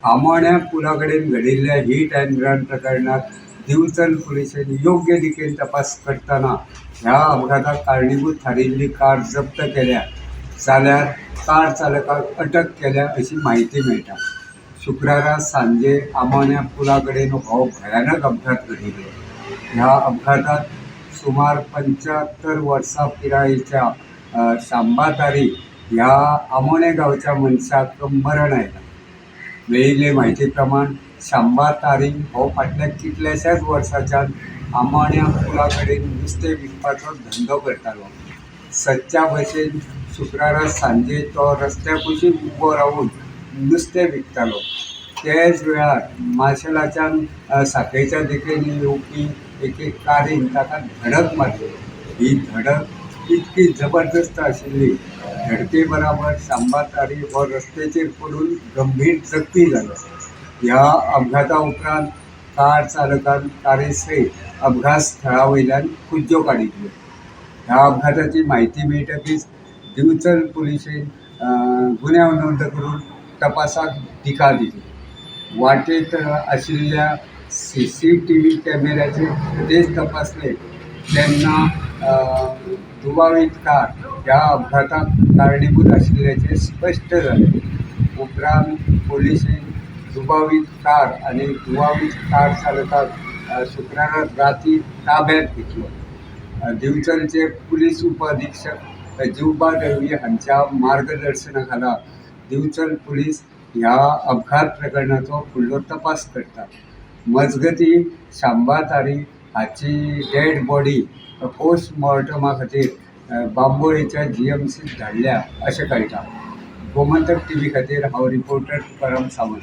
आमोण्या पुलाकडेन घडिल्ल्या heat and run प्रकरणात दिवचल पोलिसांनी योग्य रितीन तपास करताना ह्या अपघाताक कारणीभूत थारिल्ली कार जप्त केल्या जाल्यार कार चालकाक अटक केल्या अशी माहिती मेळटा। शुक्रारा सांजे आमोण्या पुलाकडेन हो भयानक अपघात घडिल्लो। ह्या अपघातात सुमार 75 वर्सां पिरायेच्या शांबा तारी ह्या आमोणे गांवच्या मनशाक मरण आयलां। मेळिल्ले म्हायती प्रमाण शांबा तारी हो फाटल्या कितल्याशाच वर्सांच्यान आमोण्या पुला कडेन नुस्तें विकपाचो धंदो करतालो। सदच्या भशेन शुक्रारा सांजे तो रस्त्या कुशीक उबो रावन नुस्तें विकतालो। तेच वेळार माशेलाच्यान साखळेच्या दिकेन येवपी एके कारीन ताका धडक मारली। ही धडक इतकी जबरदस्त आशिल्ली, धडके बराबर शांबा तारी हो रस्त्याचेर पडून गंभीर जखमी जालो। ह्या अपघाता उपरांत कार चालकान कारी सयत अपघात स्थळा वयल्यान कुज्ज्यो काडिल्ल्यो। ह्या अपघाताची म्हायती मेळटकीच दिवचल पुलिशेन गुन्यांव नोंद करून तपासाक दिका दिली। वाटेत आशिल्ल्या CCTV कॅमेऱ्याचे फुटेज तपासले तेन्ना दुबावित कार ह्या अपघाताक कारणीभूत आशिल्ल्याचे स्पश्ट जाले। उपरांत पोलिसेन दुबावित कार आनी दुबावित कार चालकाक शुक्रारा राती ताब्यांत घेतलो। दिवचलचे पुलीस उप अधीक्षक जिवबा दळवी हांच्या मार्गदर्शना खाला दिवचल पुलीस ह्या अपघात प्रकरणाचो फुडलो तपास करता। मजगतीं शांबा तारी हाची डेड बॉडी पोस्टमॉर्टमा खातीर बांबोळेच्या GMCत धाडल्या अशें कळटा। गोमंतक TV खातीर हांव रिपोर्टर तुकाराम सावंत।